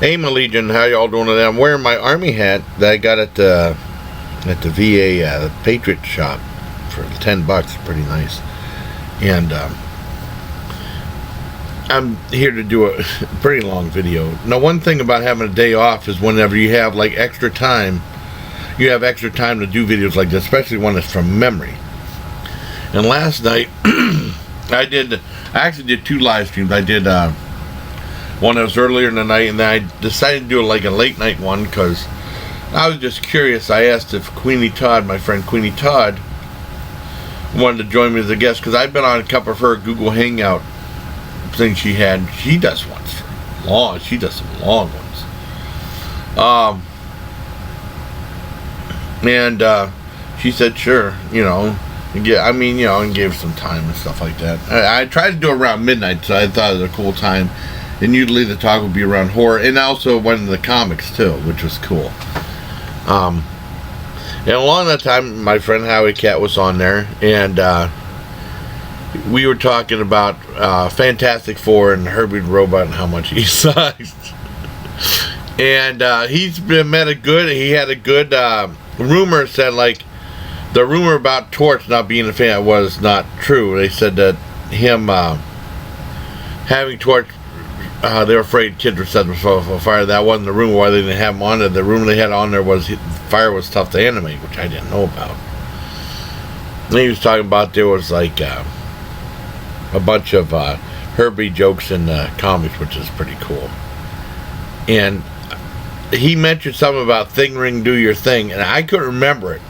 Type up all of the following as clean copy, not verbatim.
Aim Legion, how y'all doing today? I'm wearing my Army hat that I got at the VA Patriot shop for $10. Pretty nice. And I'm here to do a pretty long video. Now, one thing about having a day off is whenever you have like extra time, you have extra time to do videos like this, especially when it's from memory. And last night, I actually did 2 live streams. I did one that was earlier in the night, and then I decided to do like a late night one because I was just curious. I asked if Kweeny Todd, my friend Kweeny Todd, wanted to join me as a guest, because I've been on a couple of her Google Hangout things she had. She does ones for long. She does some long ones. And she said, sure, and gave some time and stuff like that. I tried to do it around midnight, so I thought it was a cool time. And usually the talk would be around horror, and also went into the comics too, which was cool. And along that time, my friend Howie Cat was on there, and we were talking about Fantastic Four and Herbie the Robot and how much he sucks. And he had a good rumor said, like, the rumor about Torch not being a fan was not true. They said that him having Torch, they were afraid kids were set for fire. That wasn't the rumor why they didn't have him on there. The rumor they had on there was fire was tough to animate, which I didn't know about. And he was talking about there was like a bunch of Herbie jokes in the comics, which is pretty cool. And he mentioned something about Thing Ring Do Your Thing, and I couldn't remember it.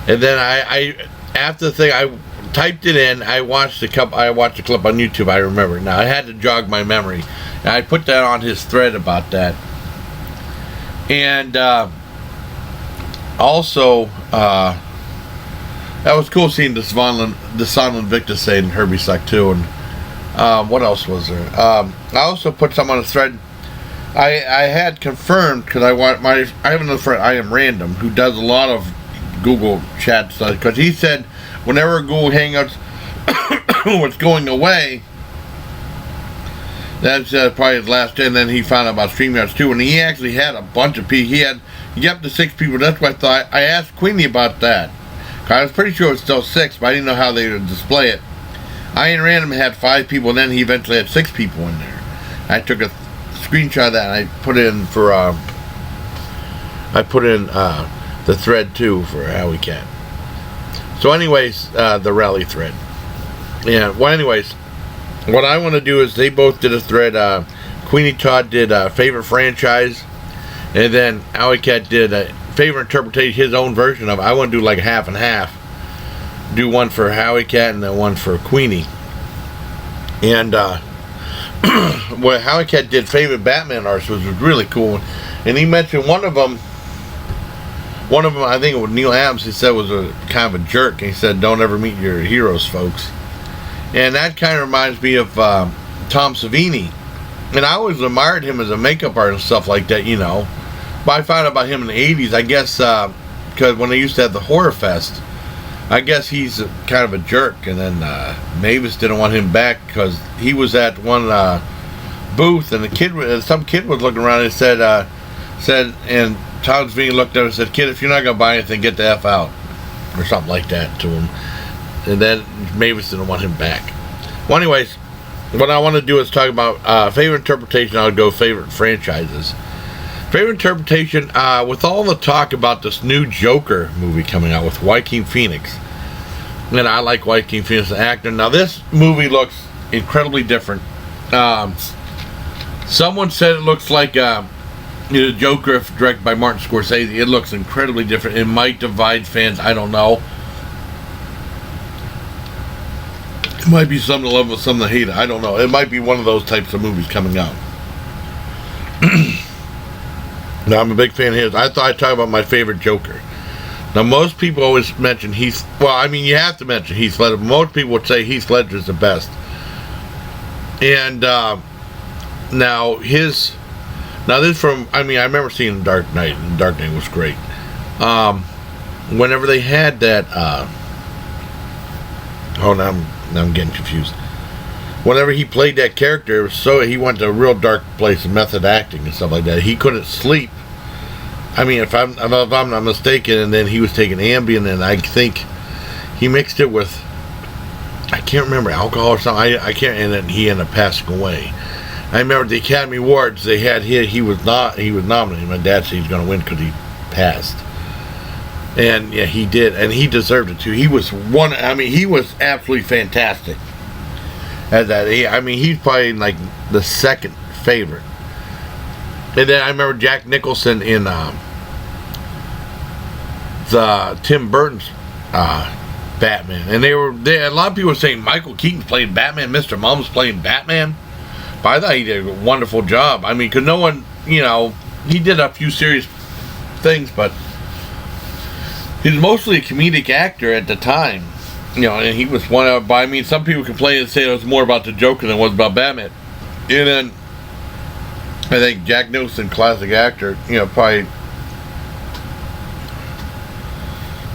And then I after the thing, I typed it in. I watched the clip on YouTube. I remember it now. I had to jog my memory, and I put that on his thread about that. And also, that was cool seeing the Sonlin Victor saying Herbie sucked too. And what else was there? I also put some on a thread. I had confirmed, because I have another friend, I Am Random, who does a lot of Google chat stuff, because he said whenever Google Hangouts was going away, that's probably his last day. And then he found out about StreamYards too, and he actually had a bunch of people. He got up to 6 people. That's why I thought I asked Queenie about that. I was pretty sure it was still 6, but I didn't know how they would display it. Iron Random had 5 people, and then he eventually had 6 people in there. I took a screenshot of that, and I put in for the thread too for Howie Cat. So anyways, the rally thread. Yeah, well, anyways, what I want to do is they both did a thread. Kweeny Todd did favorite franchise, and then Howie Cat did a favorite interpretation, his own version of it. I want to do like half and half. Do one for Howie Cat and then one for Queenie. And well, Howie Cat did favorite Batman artists, which was really cool. And he mentioned one of them, I think it was Neil Adams, he said was a kind of a jerk. And he said, don't ever meet your heroes, folks. And that kind of reminds me of Tom Savini. And I always admired him as a makeup artist and stuff like that, But I found out about him in the 80s, I guess, because when they used to have the Horror Fest, I guess he's kind of a jerk. And then Mavis didn't want him back because he was at one booth, and some kid was looking around and said, and Tom Savini looked at him and said, kid, if you're not going to buy anything, get the F out. Or something like that to him. And then Mavis didn't want him back. Well, anyways, what I want to do is talk about favorite interpretation. I'll go favorite franchises. Favorite interpretation, with all the talk about this new Joker movie coming out with Joaquin Phoenix. And I like Joaquin Phoenix, the actor. Now, this movie looks incredibly different. Someone said it looks like Joker, if directed by Martin Scorsese. It looks incredibly different. It might divide fans. I don't know. It might be some to love it, some to hate it. I don't know. It might be one of those types of movies coming out. Now, I'm a big fan of his. I thought I'd talk about my favorite Joker. Now, most people always mention you have to mention Heath Ledger. Most people would say Heath Ledger is the best. And now this from, I remember seeing Dark Knight, and Dark Knight was great. Whenever they had that, now I'm getting confused. whenever he played that character, it was he went to a real dark place of method acting and stuff like that. He couldn't sleep. I mean, if I'm not mistaken, and then he was taking Ambien, and I think he mixed it with, I can't remember, alcohol or something. I can't, and then he ended up passing away. I remember the Academy Awards, they had he was nominated. My dad said he was going to win because he passed. And yeah, he did, and he deserved it too. He was he was absolutely fantastic at that. He's probably like the second favorite. And then I remember Jack Nicholson in the Tim Burton's Batman, and a lot of people were saying Michael Keaton's playing Batman, Mr. Mum's playing Batman. But I thought he did a wonderful job. I mean, because no one, he did a few serious things, but he was mostly a comedic actor at the time. And he was one of, but I mean, some people complain and say it was more about the Joker than it was about Batman. And then I think Jack Nicholson, classic actor, probably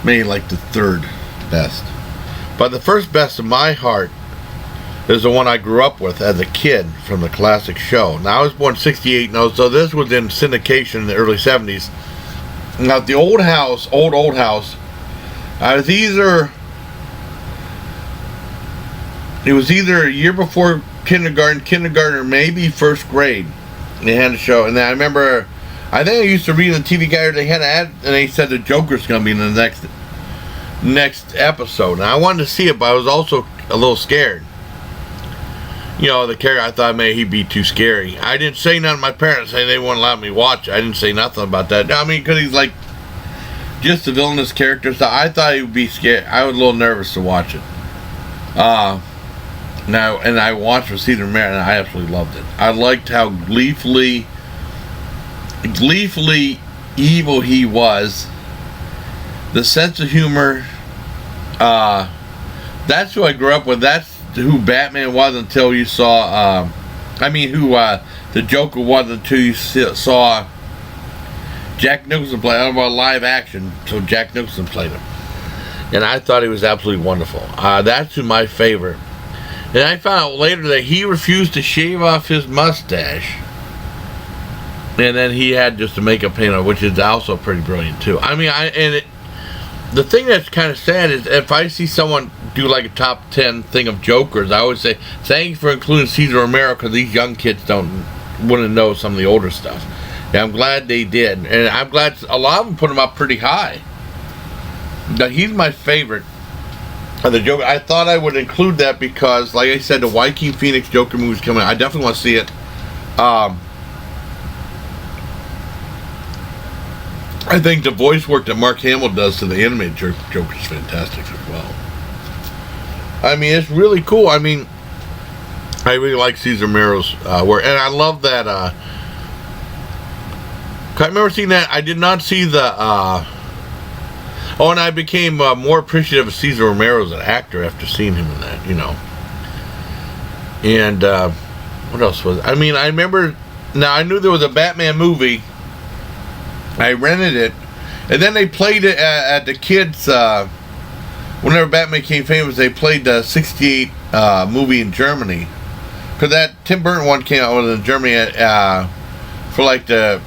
maybe like the third best. But the first best in my heart is the one I grew up with as a kid from the classic show. Now, I was born in 68, so this was in syndication in the early 70s. Now, the old house, it was either a year before kindergarten, or maybe first grade. They had a show, and then I remember, I think I used to read in the TV Guide, they had an ad, and they said the Joker's going to be in the next episode. And I wanted to see it, but I was also a little scared. The character, I thought maybe he'd be too scary. I didn't say nothing. My parents say they wouldn't allow me to watch it. I didn't say nothing about that. I mean, because he's like just a villainous character, so I thought he would be scared. I was a little nervous to watch it. Now, and I watched with Cesar Romero, and I absolutely loved it. I liked how gleefully evil he was. The sense of humor. That's who I grew up with. That's who Batman was until you saw. The Joker was until you saw Jack Nicholson play about live action. So Jack Nicholson played him, and I thought he was absolutely wonderful. That's who my favorite. And I found out later that he refused to shave off his mustache. And then he had just a makeup paint on, which is also pretty brilliant too. The thing that's kind of sad is if I see someone do like a top 10 thing of Jokers, I always say, thank you for including Cesar Romero, because these young kids wouldn't know some of the older stuff. And I'm glad they did. And I'm glad a lot of them put him up pretty high. But he's my favorite. The Joker, I thought I would include that because, like I said, the Joaquin Phoenix Joker movie is coming out. I definitely want to see it. I think the voice work that Mark Hamill does to the animated Joker is fantastic as well. I mean, it's really cool. I mean, I really like Cesar Romero's work, and I love that. I remember seeing that. I did not see the. And I became more appreciative of Cesar Romero as an actor after seeing him in that, And what else was it? I mean, I remember. Now, I knew there was a Batman movie. I rented it, and then they played it at the kids. Whenever Batman became famous, they played the '68 movie in Germany, because that Tim Burton one came out in Germany for like the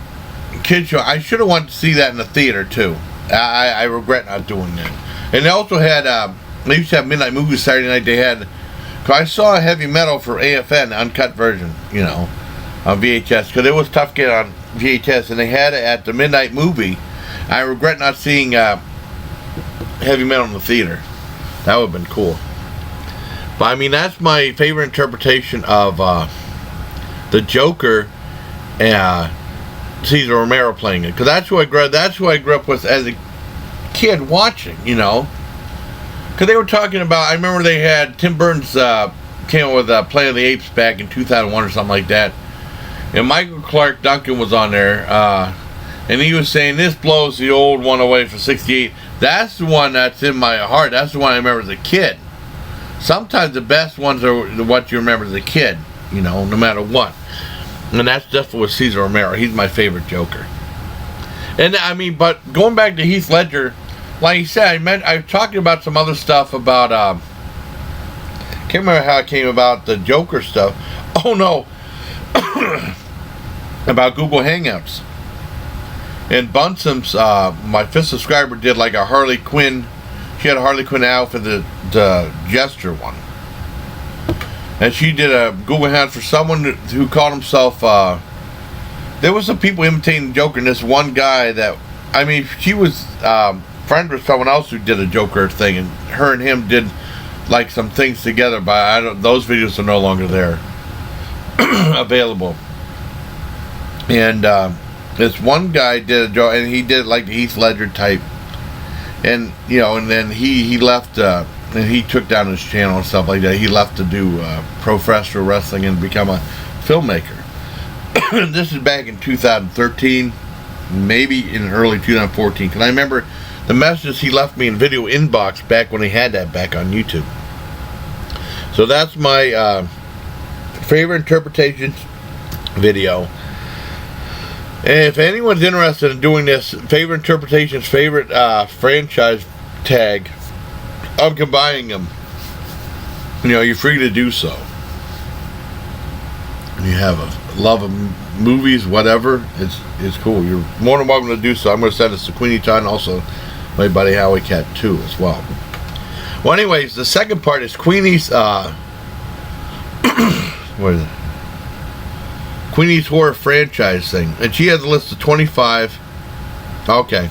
kids show. I should have wanted to see that in the theater too. I regret not doing that. And they also had they used to have midnight movies Saturday night. They had. Cause I saw Heavy Metal for AFN, the uncut version, on VHS, because it was tough to get on VHS, and they had it at the midnight movie. I regret not seeing Heavy Metal in the theater. That would have been cool. But I mean, that's my favorite interpretation of the Joker, Cesar Romero playing it, because that's who I grew up with as a kid watching, because they were talking about. I remember they had Tim Burton's came out with Planet of the Apes back in 2001 or something like that. And Michael Clark Duncan was on there, and he was saying, this blows the old one away from '68. That's the one that's in my heart. That's the one I remember as a kid. Sometimes the best ones are what you remember as a kid, no matter what. And that's definitely with Cesar Romero. He's my favorite Joker. And I mean, but going back to Heath Ledger, like you said, I was talking about some other stuff about, can't can't remember how it came about, the Joker stuff. Oh no, about Google Hangouts. And Bunsom's, my 5th subscriber, did like a Harley Quinn. She had a Harley Quinn outfit, the Jester one. And she did a Google Hangout for someone who called himself, there was some people imitating Joker, and this one guy that, I mean, she was friends with someone else who did a Joker thing, and her and him did like some things together, but those videos are no longer there, available. And this one guy did a joke, and he did like the Heath Ledger type, and you know, and then he left, and he took down his channel and stuff like that. He left to do professional wrestling and become a filmmaker. This is back in 2013, maybe in early 2014, because I remember the messages he left me in video inbox back when he had that back on YouTube. So that's my favorite interpretations video. And if anyone's interested in doing this, favorite interpretations, favorite franchise tag, I'm combining them. You know, you're free to do so. You have a love of movies, whatever, it's cool. You're more than welcome to do so. I'm going to send this to Kweeny Todd and also my buddy Howie Cat too as well. Well, anyways, the second part is Queenie's what is it? Queenie's horror franchise thing, and she has a list of 25. Okay.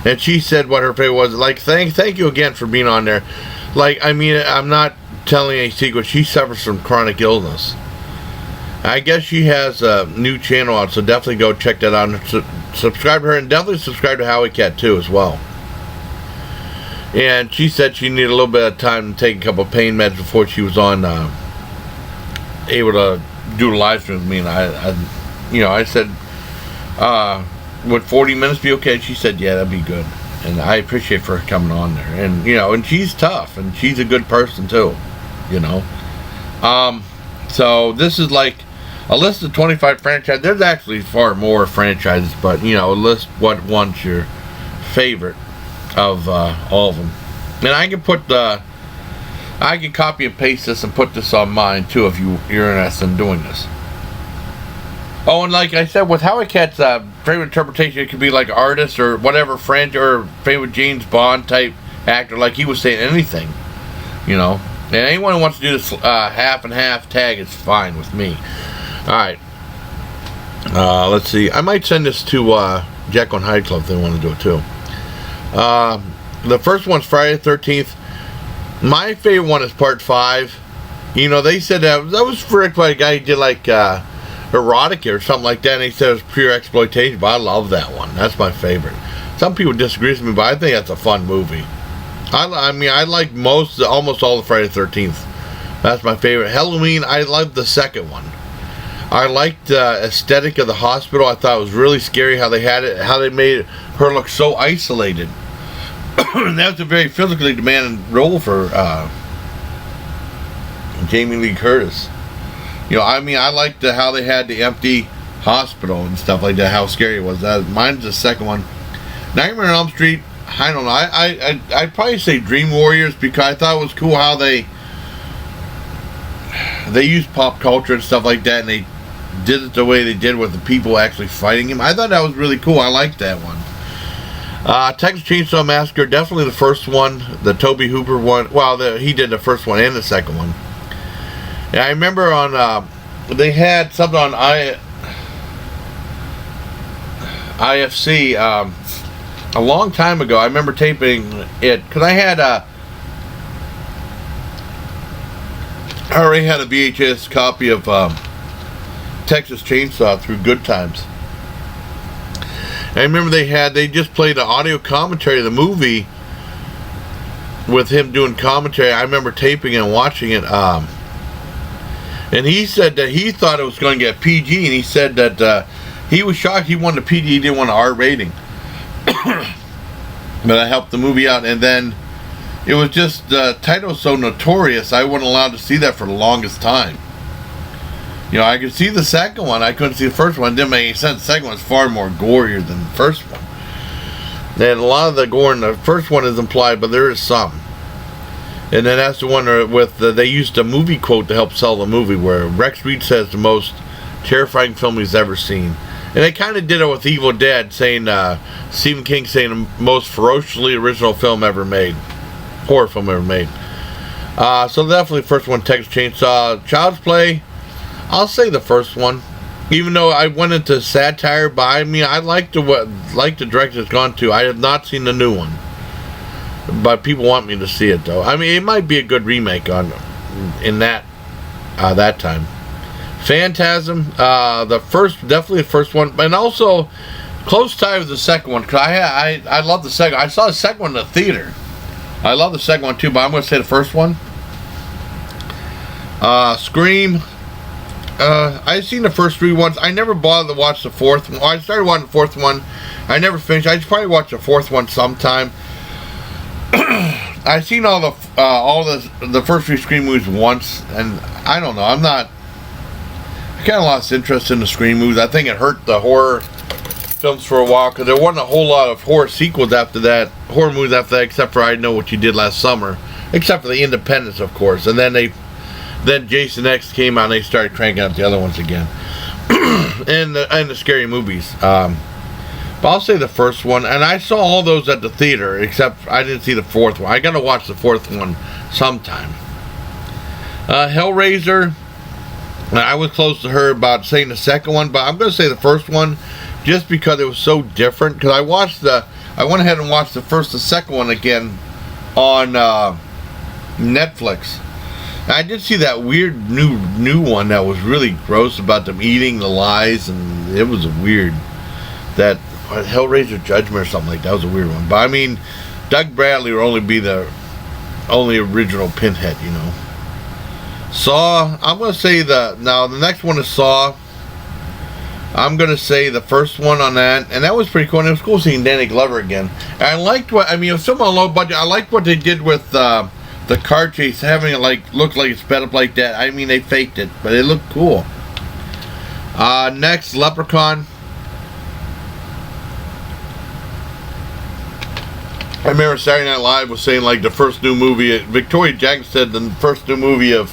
And she said what her favorite was. Like, thank you again for being on there. Like, I mean, I'm not telling a secret. She suffers from chronic illness. I guess she has a new channel out, so definitely go check that out. Subscribe to her, and definitely subscribe to Howie Cat too as well. And she said she needed a little bit of time to take a couple of pain meds before she was on able to do a live stream with me. And I said, would 40 minutes be okay? And she said, yeah, that'd be good. And I appreciate her coming on there. And and she's tough, and she's a good person too. So this is like a list of 25 franchises. There's actually far more franchises, but list what one's your favorite of all of them. And I can I can copy and paste this and put this on mine too if you're interested in doing this. Oh, and like I said, with Howie Cat's favorite interpretation, it could be like artist or whatever franchise, or favorite James Bond type actor. Like he was saying, anything, And anyone who wants to do this half and half tag, it's fine with me. All right. Let's see. I might send this to Jekyll and Hyde Club if they want to do it too. The first one's Friday the 13th. My favorite one is part 5. They said that was directed by a guy who did like erotica or something like that, and he said it was pure exploitation, but I love that one. That's my favorite. Some people disagree with me, but I think that's a fun movie. I mean, I like almost all the Friday the 13th. That's my favorite. Halloween, I loved the second one. I liked the aesthetic of the hospital. I thought it was really scary how they made her look so isolated. That was a very physically demanding role for Jamie Lee Curtis. I liked how they had the empty hospital and stuff like that, how scary it was. Mine's the second one. Nightmare on Elm Street, I don't know. I'd probably say Dream Warriors, because I thought it was cool how they used pop culture and stuff like that, and they did it the way they did with the people actually fighting him. I thought that was really cool. I liked that one. Texas Chainsaw Massacre, definitely the first one, the Tobe Hooper one. Well, he did the first one and the second one. And I remember they had something on IFC a long time ago. I remember taping it because I already had a VHS copy of Texas Chainsaw through Good Times. I remember they just played an audio commentary of the movie with him doing commentary. I remember taping it and watching it. And he said that he thought it was going to get PG, and he said that he was shocked he wanted a PG, he didn't want an R rating. But I helped the movie out, and then it was just the title was so notorious, I wasn't allowed to see that for the longest time. I could see the second one, I couldn't see the first one. It didn't make any sense. The second one's far more gorier than the first one. And a lot of the gore in the first one is implied, but there is some. And then that's the one with they used a movie quote to help sell the movie, where Rex Reed says the most terrifying film he's ever seen. And they kind of did it with Evil Dead, saying Stephen King saying the most ferociously original film ever made, horror film ever made. So definitely the first one, Texas Chainsaw. Child's Play, I'll say the first one. Even though I went into satire, but I mean I like the direction it's gone to. I have not seen the new one, but people want me to see it though. I mean, it might be a good remake in that time. Phantasm, definitely the first one, and also close tie with the second one, because I love the second. I saw the second one in the theater. I love the second one too, but I'm going to say the first one. Scream. I've seen the first 3 ones. I never bothered to watch the fourth one. I started watching the fourth one. I never finished. I probably watch the fourth one sometime. I've seen all the first 3 Scream movies once, and I don't know. I kind of lost interest in the Scream movies. I think it hurt the horror films for a while, because there wasn't a whole lot of horror sequels after that, horror movies after that, except for I Know What You Did Last Summer, except for the Independents, of course. And then Jason X came out and they started cranking out the other ones again. and the scary movies. But I'll say the first one. And I saw all those at the theater, except I didn't see the fourth one. I gotta watch the fourth one sometime. Hellraiser, I was close to her about saying the second one, but I'm gonna say the first one just because it was so different. Because I went ahead and watched the second one again on Netflix. I did see that weird new one that was really gross about them eating the lies, and it was weird. That Hellraiser Judgment or something like that was a weird one. But I mean, Doug Bradley will only be the only original Pinhead, you know. Saw, I'm gonna say the next one is Saw. I'm gonna say the first one on that, and that was pretty cool. And it was cool seeing Danny Glover again. And I liked it was somewhat low budget. I liked what they did with the car chase, having it look like it's sped up like that. I mean, they faked it, but it looked cool. Next, Leprechaun. I remember Saturday Night Live was saying the first new movie. Victoria Jackson said the first new movie of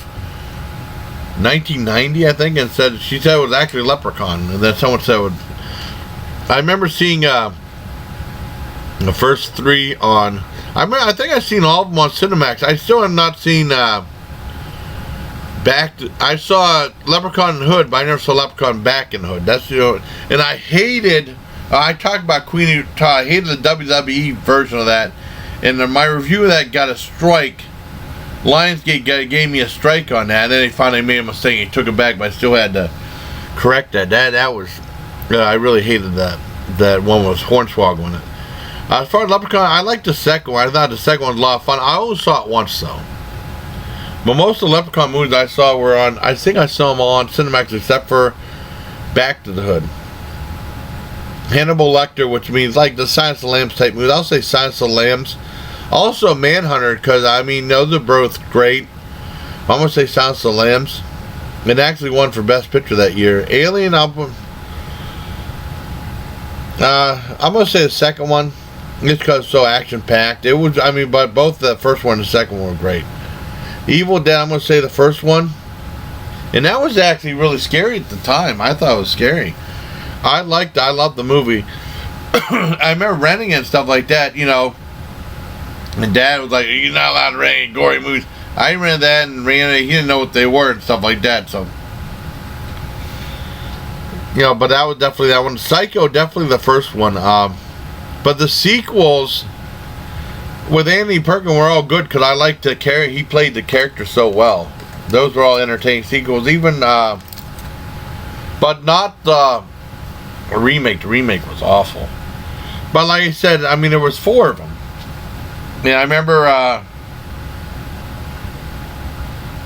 1990, I think, and she said it was actually Leprechaun, and then someone said it would. I remember seeing the first 3 on. I think I've seen all of them on Cinemax. I still have not seen I saw Leprechaun in the Hood, but I never saw Leprechaun Back in the Hood. That's and I hated. I talked about Kweeny Todd. I hated the WWE version of that, and my review of that got a strike. Lionsgate gave me a strike on that, and then they finally made a mistake and took it back, but I still had to correct that. That was I really hated that one with Hornswoggle in it. As far as Leprechaun, I liked the second one. I thought the second one was a lot of fun. I only saw it once though. But most of the Leprechaun movies I saw were on, I think I saw them all on Cinemax except for Back to the Hood. Hannibal Lecter, which means the Silence of the Lambs type movies. I'll say Silence of the Lambs. Also Manhunter, because I mean those are both great. I'm going to say Silence of the Lambs. It actually won for Best Picture that year. Alien, I'm going to say the second one. Just because it's so action-packed. It was, but both the first one and the second one were great. Evil Dead, I'm going to say the first one. And that was actually really scary at the time. I thought it was scary. I loved the movie. I remember renting it and stuff like that, you know. And Dad was like, you're not allowed to rent any gory movies. I rented that and ran it. He didn't know what they were and stuff like that, so. You know, but that was definitely that one. Psycho, definitely the first one. But the sequels with Anthony Perkins were all good because I liked the character. He played the character so well. Those were all entertaining sequels. Even, but not the remake. The remake was awful. But like I said, there was 4 of them. Yeah, I remember.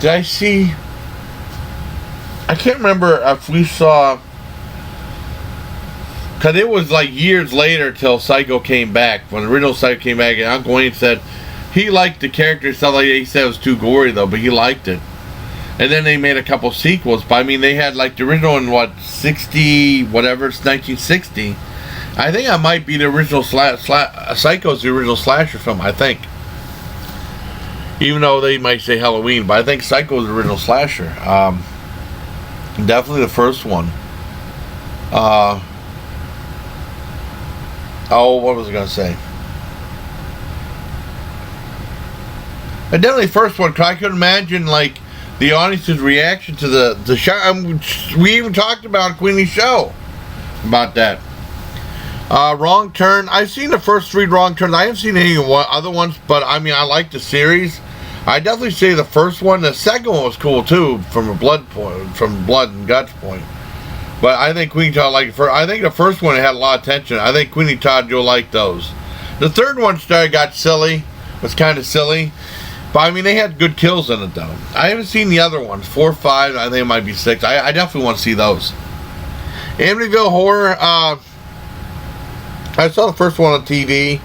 Did I see? I can't remember if we saw. Because it was years later till Psycho came back. When the original Psycho came back, and Uncle Wayne said he liked the character stuff like that. He said it was too gory though, but he liked it. And then they made a couple sequels. But they had the original in 60 whatever, it's 1960. I think that might be the original Psycho's the original slasher film. I think. Even though they might say Halloween, but I think Psycho was the original slasher. Definitely the first one. What was I gonna say? Definitely the first one, because I could imagine like the audience's reaction to the show. We even talked about Queenie's show about that. Wrong Turn. I've seen the first 3 Wrong Turns. I haven't seen any other ones, but I mean, I like the series. I definitely say the first one. The second one was cool too, from a blood and guts point. But I think Kweeny Todd liked it first. I think the first one had a lot of tension. I think Kweeny Todd, you'll like those. The third one got silly. Was kind of silly. But I mean, they had good kills in it though. I haven't seen the other ones. 4 or 5. I think it might be 6. I definitely want to see those. Amityville Horror. I saw the first one on TV.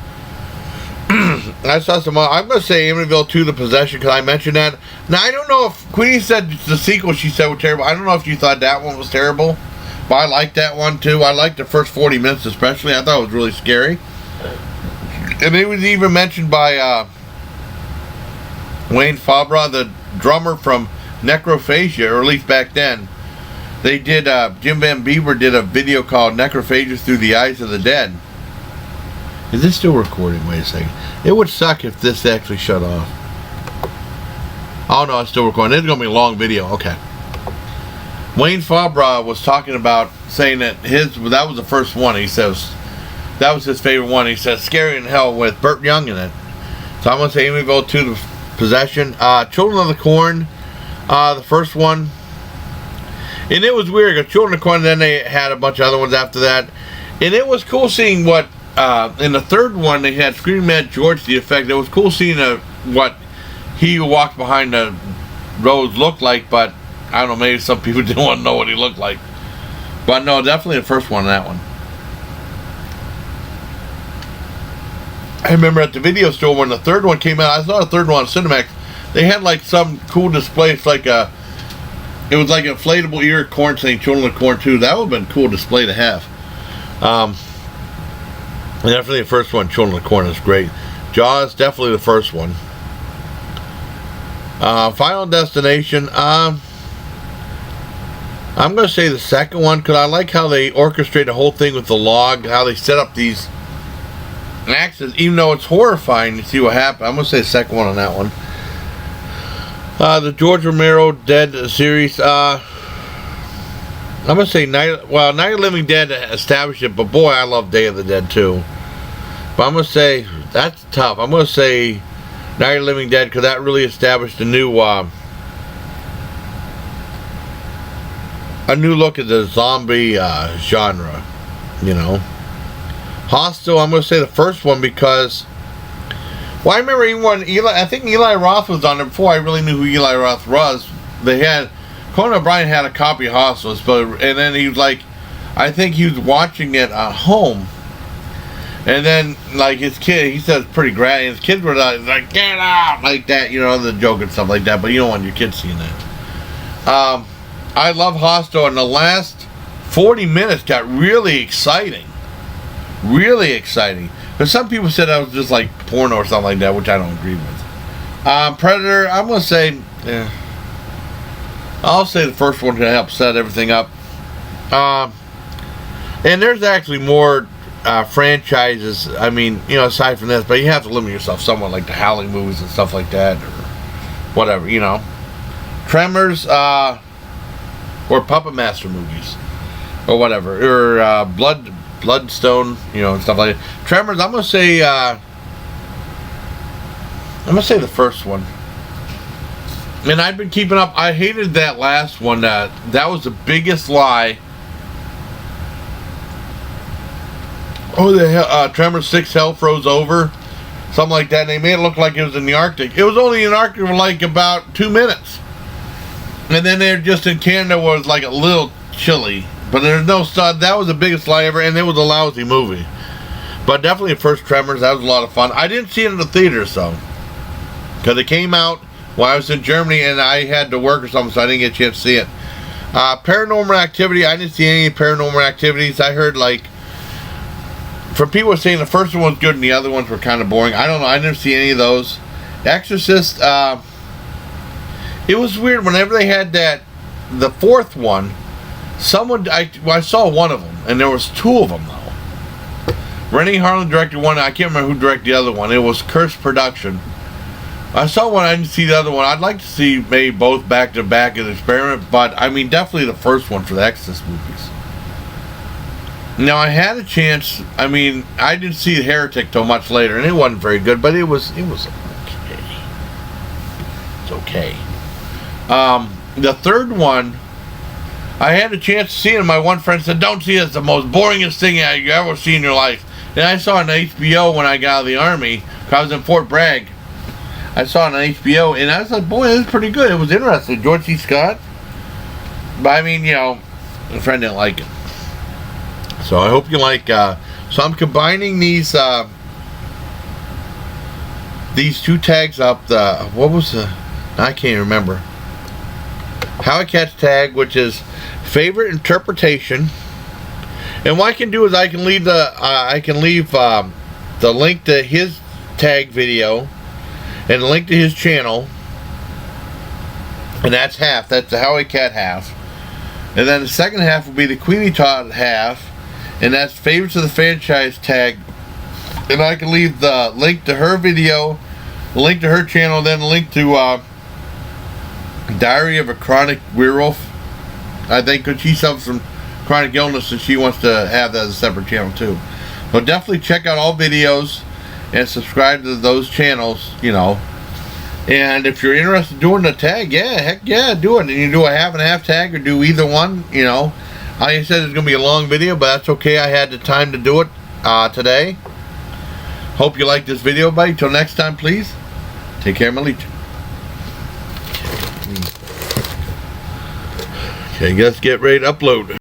I saw some. I'm going to say Amityville 2: The Possession, because I mentioned that. Now, I don't know if Queenie said the sequel she said was terrible. I don't know if you thought that one was terrible. But I liked that one too. I liked the first 40 minutes especially. I thought it was really scary. And it was even mentioned by Wayne Fabra, the drummer from Necrophagia, or at least back then. They did, Jim Van Bieber did a video called Necrophagia Through the Eyes of the Dead. Is this still recording? Wait a second. It would suck if this actually shut off. Oh no, it's still recording. It's going to be a long video. Okay. Wayne Fabra was talking about saying that that was the first one. He says that was his favorite one. He says Scary in Hell with Burt Young in it. So I'm going to say Amityville 2: The Possession. Children of the Corn, the first one. And it was weird because Children of the Corn, then they had a bunch of other ones after that. And it was cool seeing what, in the third one, they had Screaming Mad George, the effect. It was cool seeing what he who walked behind the rows looked like, but I don't know, maybe some people didn't want to know what he looked like. But no, definitely the first one, that one. I remember at the video store when the third one came out, I saw the third one on Cinemax, they had like some cool display. It's like it was like an inflatable ear of corn saying Children of the Corn 2. That would have been a cool display to have. Definitely the first one, Children of the Corn, is great. Jaws, definitely the first one. Final Destination, I'm going to say the second one, because I like how they orchestrate the whole thing with the log, how they set up these accidents, even though it's horrifying to see what happened. I'm going to say the second one on that one. The George Romero Dead series, I'm going to say Night of the Living Dead established it, but boy, I love Day of the Dead too. But I'm going to say, that's tough. I'm going to say Night of the Living Dead, because that really established a new look at the zombie genre, you know. Hostel, I'm going to say the first one, because I remember even when I think Eli Roth was on there before I really knew who Eli Roth was. Conan O'Brien had a copy of Hostel, and then he was like, I think he was watching it at home, and then like his kid, he says pretty graphic, his kids were like, get out, like that, you know, the joke and stuff like that, but you don't want your kids seeing that. I love Hostel, and the last 40 minutes got really exciting. Really exciting. But some people said that was just like porno or something like that, which I don't agree with. Predator, I'm going to say, I'll say the first one to help set everything up. And there's actually more franchises, I mean, you know, aside from this, but you have to limit yourself somewhat, like the Howling movies and stuff like that, or whatever, you know. Tremors, or Puppet Master movies, or whatever, or Bloodstone, you know, and stuff like that. Tremors, I'm gonna say the first one. And I've been keeping up. I hated that last one. That was the biggest lie. Oh, the Tremors 6 Hell Froze Over, something like that. And they made it look like it was in the Arctic. It was only in the Arctic for like about 2 minutes. And then they're just in Canada where it was like a little chilly. But there's no stud. That was the biggest lie ever, and it was a lousy movie. But definitely the first Tremors, that was a lot of fun. I didn't see it in the theaters, though, because it came out while I was in Germany, and I had to work or something, so I didn't get a chance to see it. Paranormal Activity, I didn't see any Paranormal Activities. I heard, like, from people saying the first one was good and the other ones were kind of boring. I don't know. I didn't see any of those. Exorcist, it was weird. Whenever they had the fourth one, I saw one of them, and there was two of them, though. Rennie Harlan directed one. I can't remember who directed the other one. It was Curse Production. I saw one. I didn't see the other one. I'd like to see maybe both back to back as an experiment, but I mean, definitely the first one for the Exorcist movies. Now, I had a chance. I mean, I didn't see Heretic till much later, and it wasn't very good, but it was okay. It's okay. The third one, I had a chance to see it, and my one friend said, "Don't see it. It's the most boringest thing you ever see in your life." And I saw it on HBO when I got out of the Army, because I was in Fort Bragg. I saw it on HBO, and I was like, boy, this is pretty good. It was interesting. George C. Scott. But, I mean, you know, my friend didn't like it. So I hope you like, so I'm combining these two tags up. I can't remember. Howie Cat's tag, which is favorite interpretation. And what I can do is I can leave the link to his tag video and a link to his channel. And that's half. That's the Howie Cat half. And then the second half will be the Kweeny Todd half. And that's favorites of the franchise tag. And I can leave the link to her video, the link to her channel, then a link to Diary of a Chronic Werewolf. I think because she suffers from chronic illness and she wants to have that as a separate channel too. But definitely check out all videos and subscribe to those channels, you know. And if you're interested in doing the tag, yeah, heck yeah, do it. And you do a half and half tag or do either one, you know. Like I said, it's going to be a long video, but that's okay. I had the time to do it today. Hope you like this video, buddy. Till next time, please. Take care, my leech. Okay, let's get ready to upload.